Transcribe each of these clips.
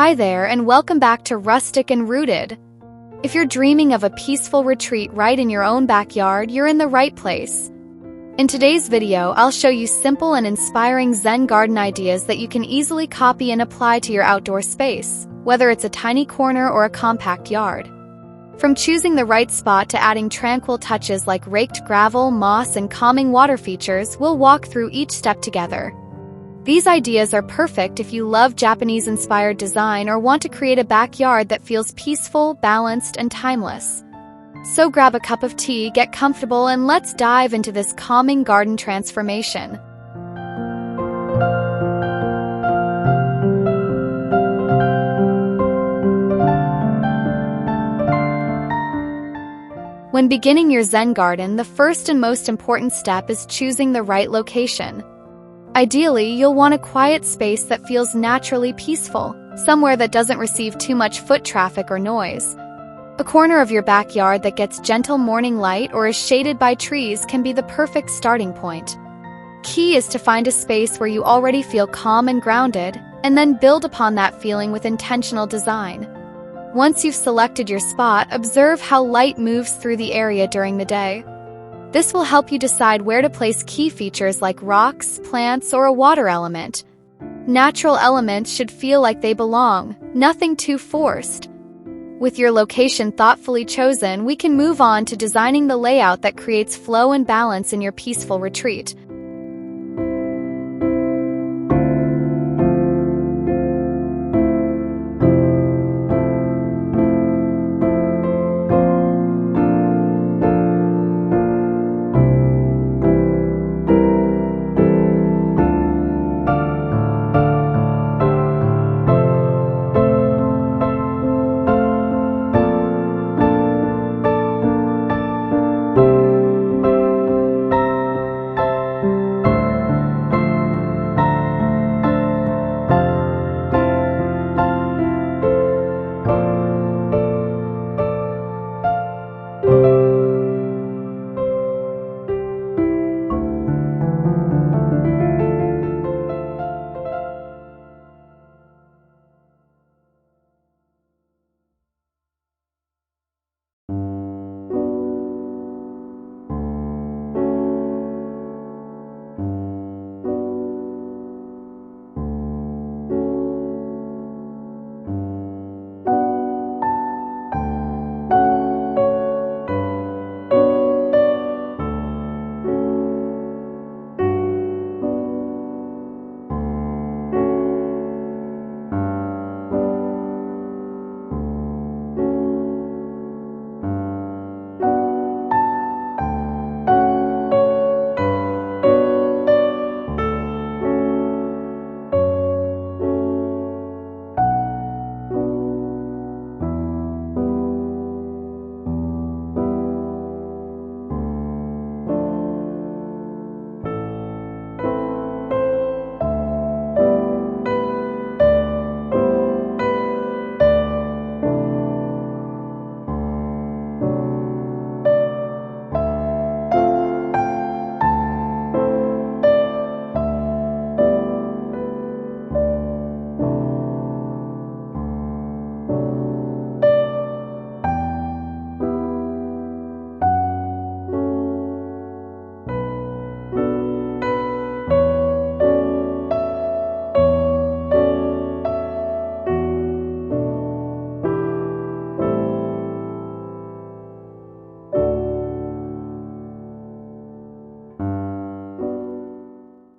Hi there, and welcome back to Rustic and Rooted. If you're dreaming of a peaceful retreat right in your own backyard, you're in the right place. In today's video, I'll show you simple and inspiring Zen garden ideas that you can easily copy and apply to your outdoor space, whether it's a tiny corner or a compact yard. From choosing the right spot to adding tranquil touches like raked gravel, moss, and calming water features, we'll walk through each step together. These ideas are perfect if you love Japanese-inspired design or want to create a backyard that feels peaceful, balanced, and timeless. So grab a cup of tea, get comfortable, and let's dive into this calming garden transformation. When beginning your Zen garden, the first and most important step is choosing the right location. Ideally, you'll want a quiet space that feels naturally peaceful, somewhere that doesn't receive too much foot traffic or noise. A corner of your backyard that gets gentle morning light or is shaded by trees can be the perfect starting point. Key is to find a space where you already feel calm and grounded, and then build upon that feeling with intentional design. Once you've selected your spot, observe how light moves through the area during the day. This will help you decide where to place key features like rocks, plants, or a water element. Natural elements should feel like they belong, nothing too forced. With your location thoughtfully chosen, we can move on to designing the layout that creates flow and balance in your peaceful retreat.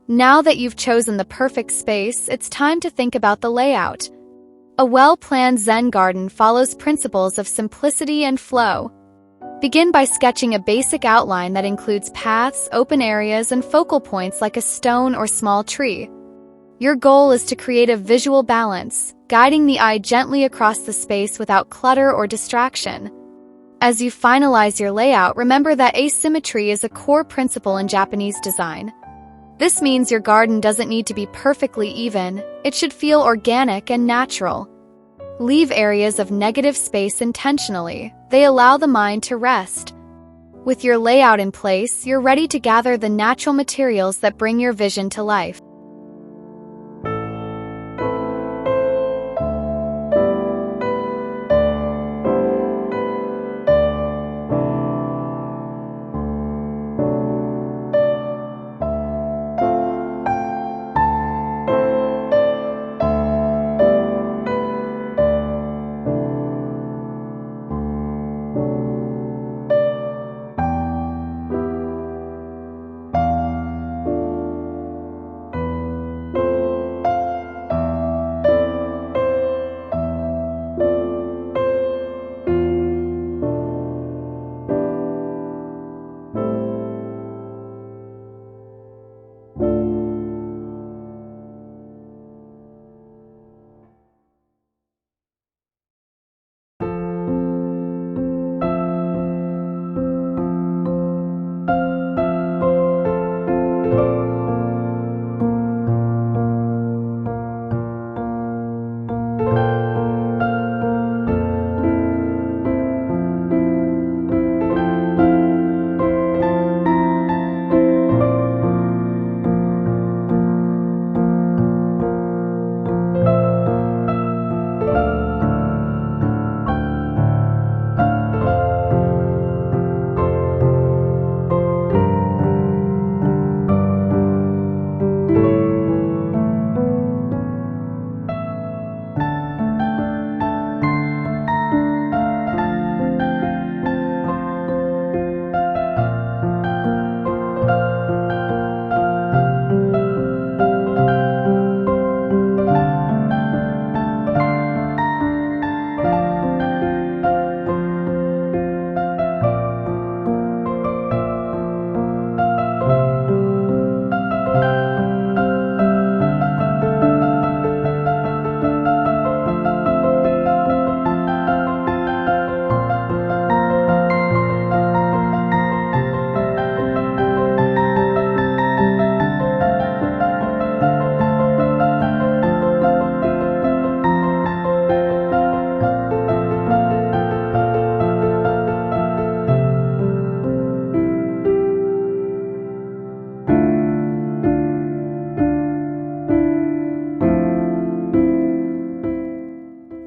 Now that you've chosen the perfect space, it's time to think about the layout. A well-planned Zen garden follows principles of simplicity and flow. Begin by sketching a basic outline that includes paths, open areas, and focal points like a stone or small tree. Your goal is to create a visual balance, guiding the eye gently across the space without clutter or distraction. As you finalize your layout, remember that asymmetry is a core principle in Japanese design. This means your garden doesn't need to be perfectly even, it should feel organic and natural. Leave areas of negative space intentionally, they allow the mind to rest. With your layout in place, you're ready to gather the natural materials that bring your vision to life.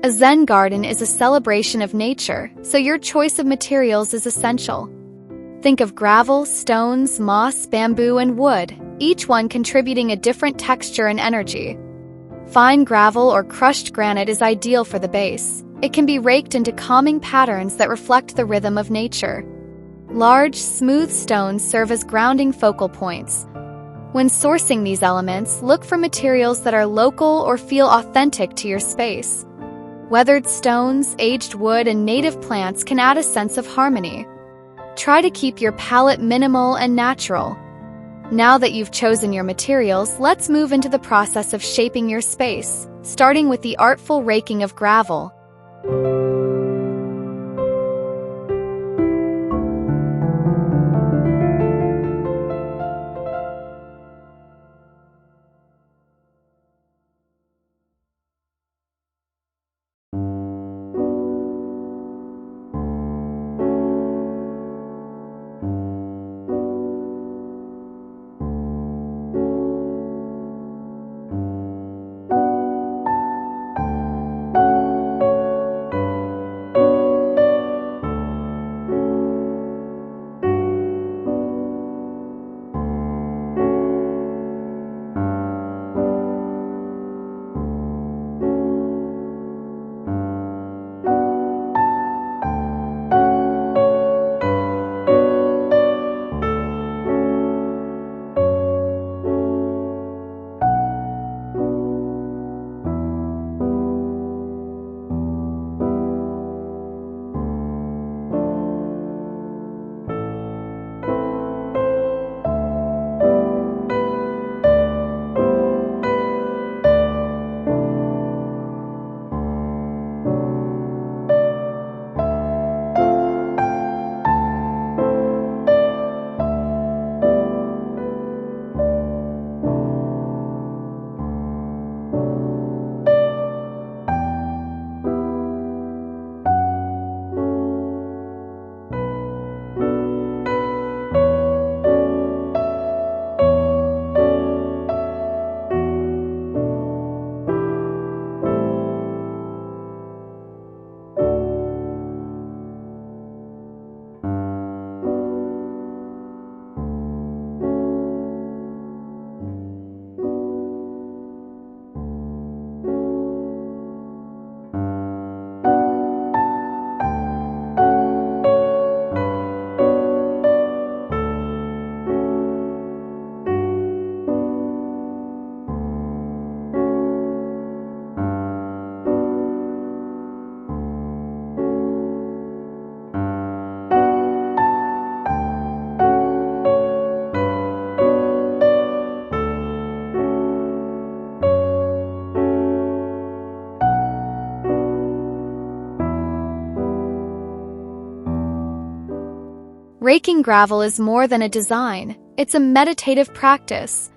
A Zen garden is a celebration of nature, so your choice of materials is essential. Think of gravel, stones, moss, bamboo, and wood, each one contributing a different texture and energy. Fine gravel or crushed granite is ideal for the base. It can be raked into calming patterns that reflect the rhythm of nature. Large, smooth stones serve as grounding focal points. When sourcing these elements, look for materials that are local or feel authentic to your space. Weathered stones, aged wood, and native plants can add a sense of harmony. Try to keep your palette minimal and natural. Now that you've chosen your materials, let's move into the process of shaping your space, starting with the artful raking of gravel. Raking gravel is more than a design, it's a meditative practice.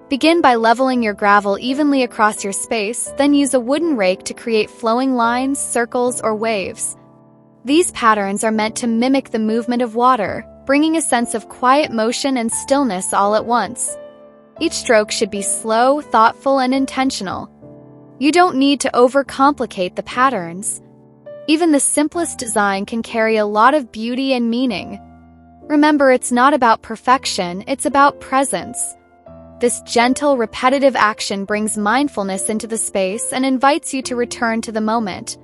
Begin by leveling your gravel evenly across your space, then use a wooden rake to create flowing lines, circles, or waves. These patterns are meant to mimic the movement of water, bringing a sense of quiet motion and stillness all at once. Each stroke should be slow, thoughtful, and intentional. You don't need to overcomplicate the patterns. Even the simplest design can carry a lot of beauty and meaning. Remember, it's not about perfection, it's about presence. This gentle, repetitive action brings mindfulness into the space and invites you to return to the moment.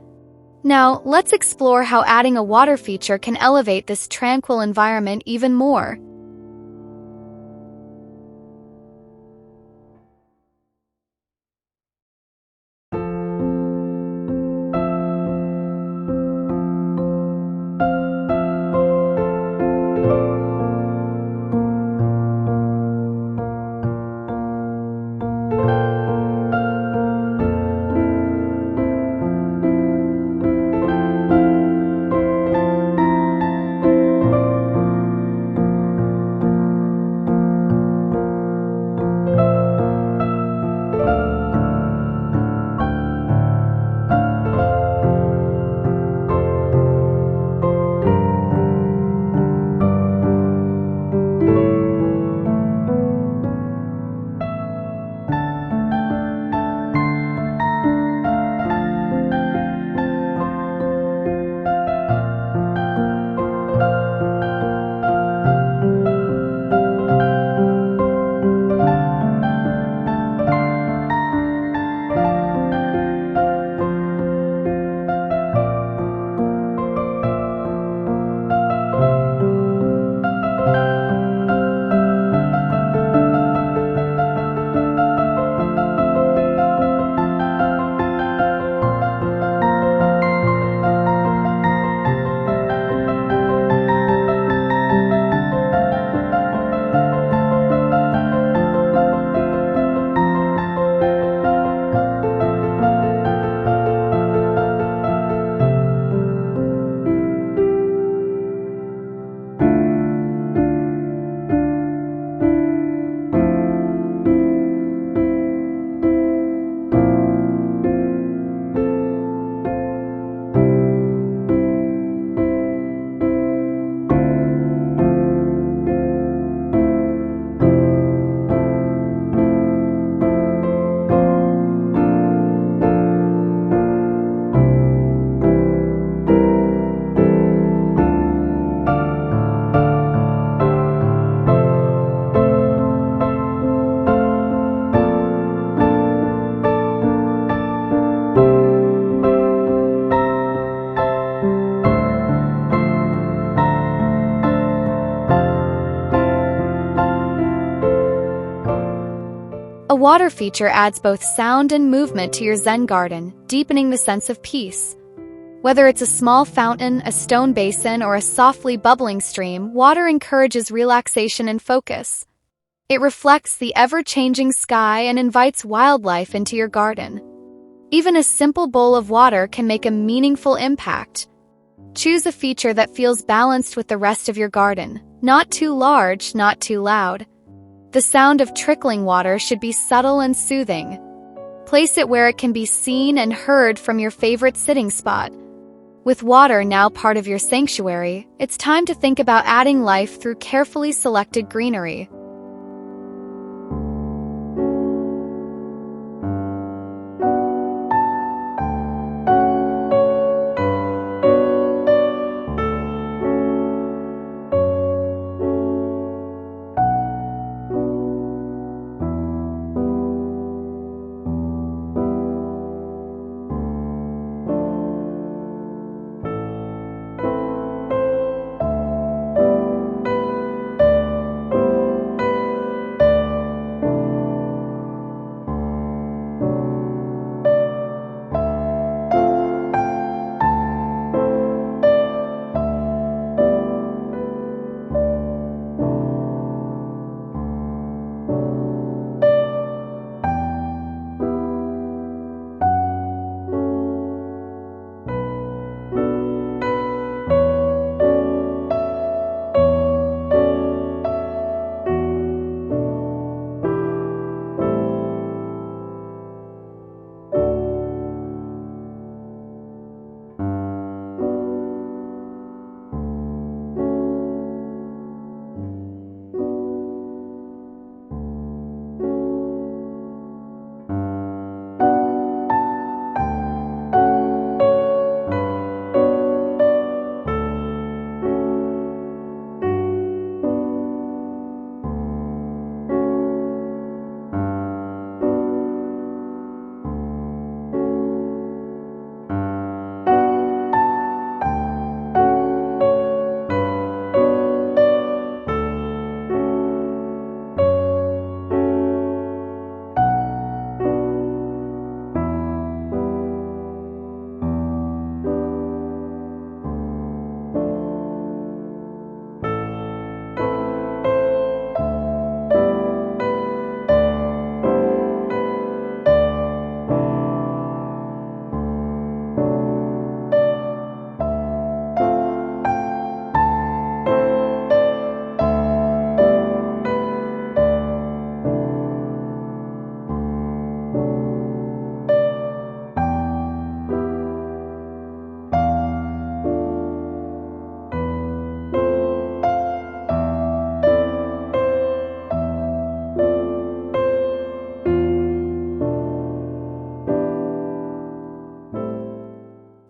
Now, let's explore how adding a water feature can elevate this tranquil environment even more. A water feature adds both sound and movement to your Zen garden, deepening the sense of peace. Whether it's a small fountain, a stone basin, or a softly bubbling stream, water encourages relaxation and focus. It reflects the ever-changing sky and invites wildlife into your garden. Even a simple bowl of water can make a meaningful impact. Choose a feature that feels balanced with the rest of your garden, not too large, not too loud. The sound of trickling water should be subtle and soothing. Place it where it can be seen and heard from your favorite sitting spot. With water now part of your sanctuary, it's time to think about adding life through carefully selected greenery.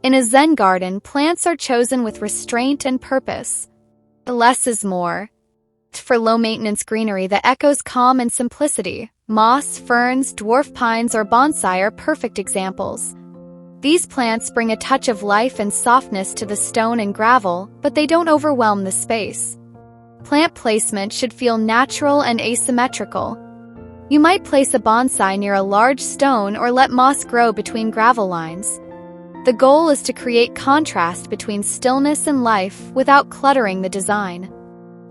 In a Zen garden, plants are chosen with restraint and purpose. Less is more. For low-maintenance greenery that echoes calm and simplicity, moss, ferns, dwarf pines, or bonsai are perfect examples. These plants bring a touch of life and softness to the stone and gravel, but they don't overwhelm the space. Plant placement should feel natural and asymmetrical. You might place a bonsai near a large stone or let moss grow between gravel lines. The goal is to create contrast between stillness and life without cluttering the design.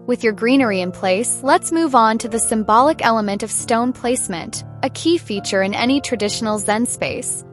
With your greenery in place, let's move on to the symbolic element of stone placement, a key feature in any traditional Zen space.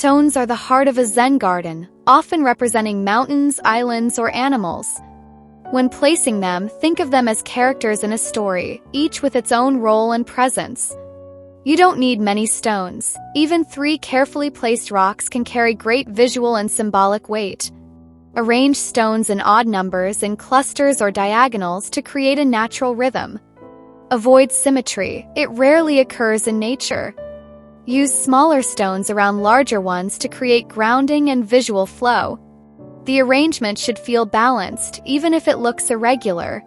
Stones are the heart of a Zen garden, often representing mountains, islands, or animals. When placing them, think of them as characters in a story, each with its own role and presence. You don't need many stones. Even 3 carefully placed rocks can carry great visual and symbolic weight. Arrange stones in odd numbers in clusters or diagonals to create a natural rhythm. Avoid symmetry. It rarely occurs in nature. Use smaller stones around larger ones to create grounding and visual flow. The arrangement should feel balanced, even if it looks irregular.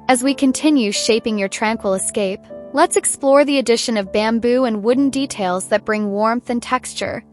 As we continue shaping your tranquil escape, let's explore the addition of bamboo and wooden details that bring warmth and texture.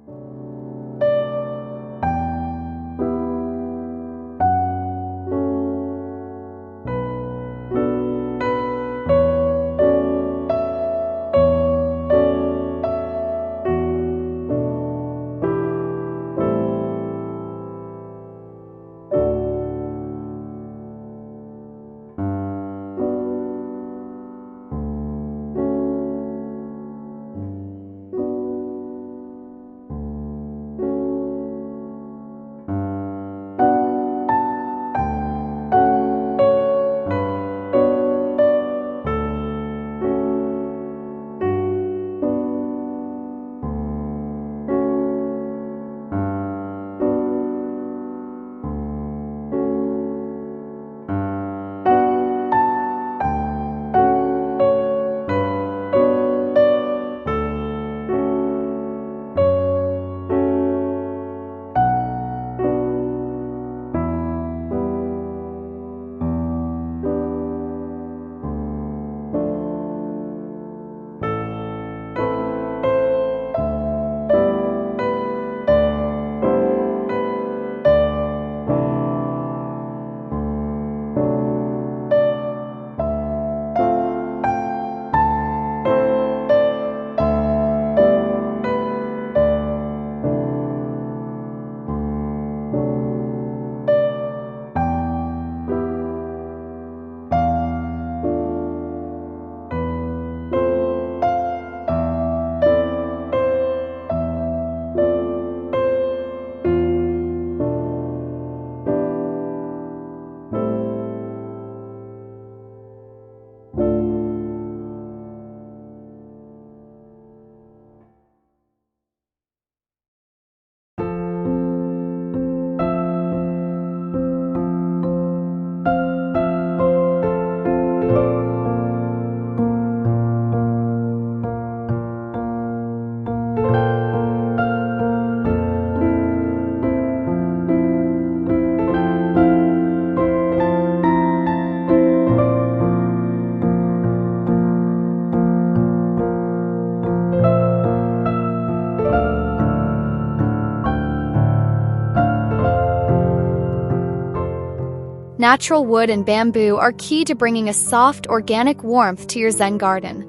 Natural wood and bamboo are key to bringing a soft, organic warmth to your Zen garden.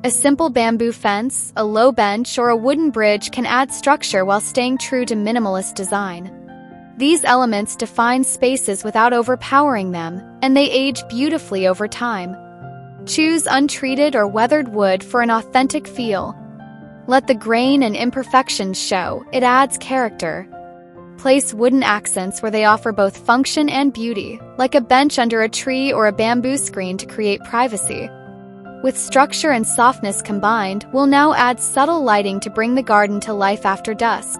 A simple bamboo fence, a low bench, or a wooden bridge can add structure while staying true to minimalist design. These elements define spaces without overpowering them, and they age beautifully over time. Choose untreated or weathered wood for an authentic feel. Let the grain and imperfections show, it adds character. Place wooden accents where they offer both function and beauty, like a bench under a tree or a bamboo screen to create privacy. With structure and softness combined, we'll now add subtle lighting to bring the garden to life after dusk.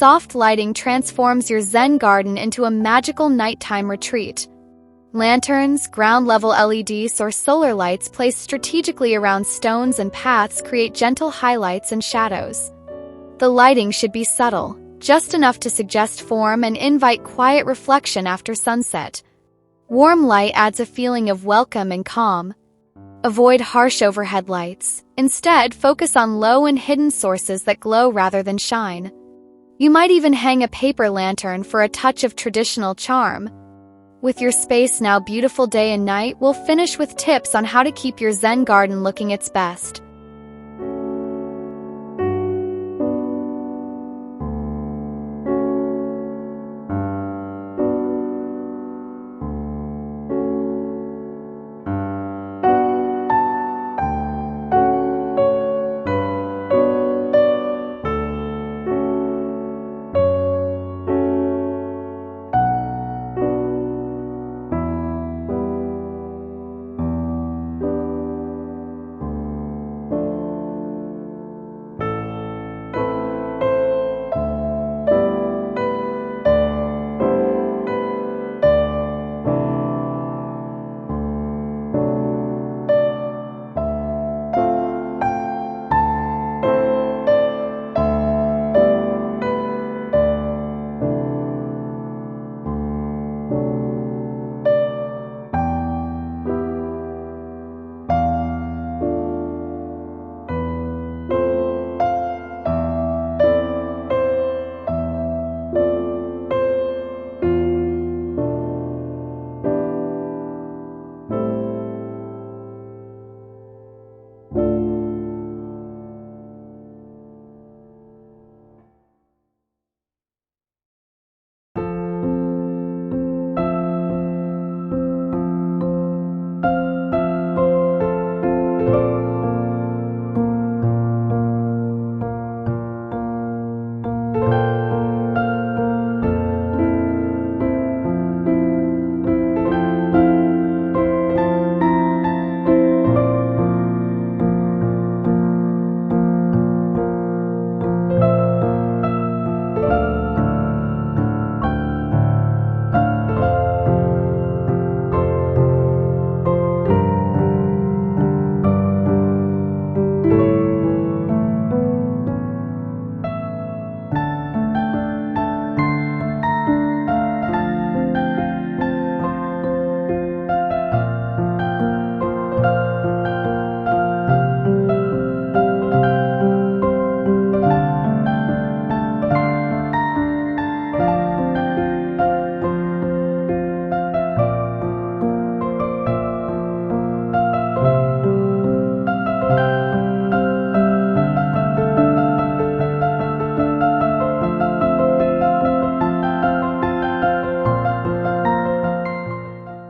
soft lighting transforms your Zen garden into a magical nighttime retreat. Lanterns, ground-level LEDs, or solar lights placed strategically around stones and paths create gentle highlights and shadows. The lighting should be subtle, just enough to suggest form and invite quiet reflection after sunset. Warm light adds a feeling of welcome and calm. Avoid harsh overhead lights. Instead, focus on low and hidden sources that glow rather than shine. You might even hang a paper lantern for a touch of traditional charm. With your space now beautiful day and night, we'll finish with tips on how to keep your Zen garden looking its best.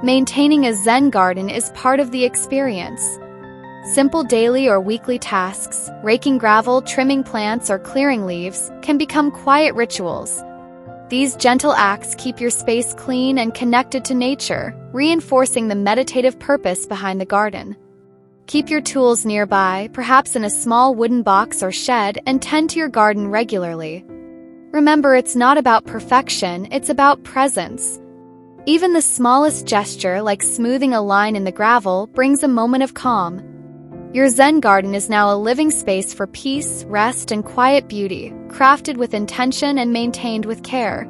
Maintaining a Zen garden is part of the experience. Simple daily or weekly tasks, raking gravel, trimming plants, or clearing leaves, can become quiet rituals. These gentle acts keep your space clean and connected to nature, reinforcing the meditative purpose behind the garden. Keep your tools nearby, perhaps in a small wooden box or shed, and tend to your garden regularly. Remember, it's not about perfection, it's about presence. Even the smallest gesture, like smoothing a line in the gravel, brings a moment of calm. Your Zen garden is now a living space for peace, rest, and quiet beauty, crafted with intention and maintained with care.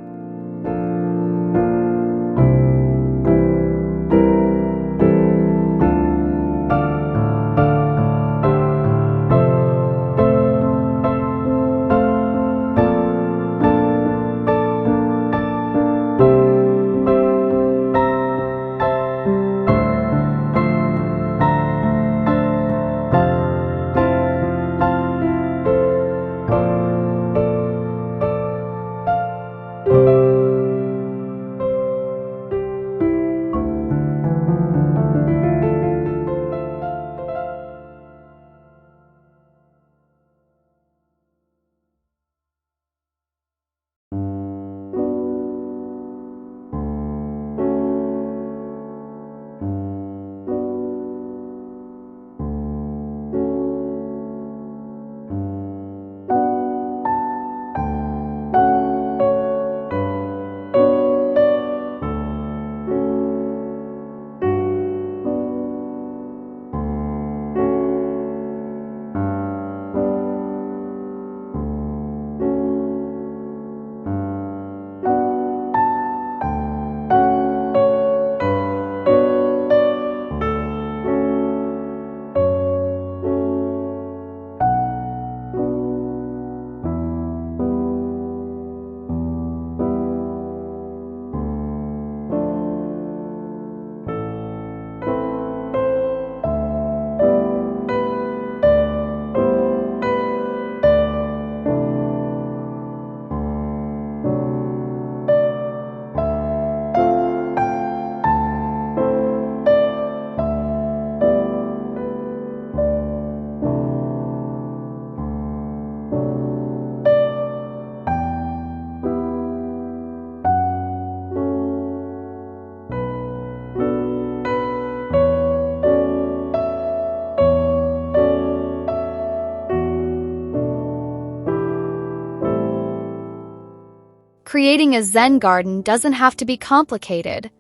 Creating a Zen garden doesn't have to be complicated.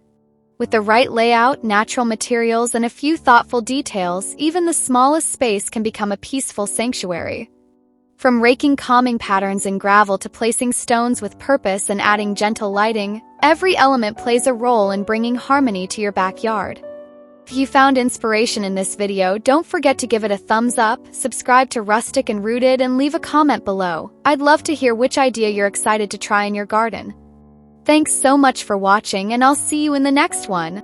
With the right layout, natural materials, and a few thoughtful details, even the smallest space can become a peaceful sanctuary. From raking calming patterns in gravel to placing stones with purpose and adding gentle lighting, every element plays a role in bringing harmony to your backyard. If you found inspiration in this video, don't forget to give it a thumbs up, subscribe to Rustic and Rooted, and leave a comment below. I'd love to hear which idea you're excited to try in your garden. Thanks so much for watching, and I'll see you in the next one.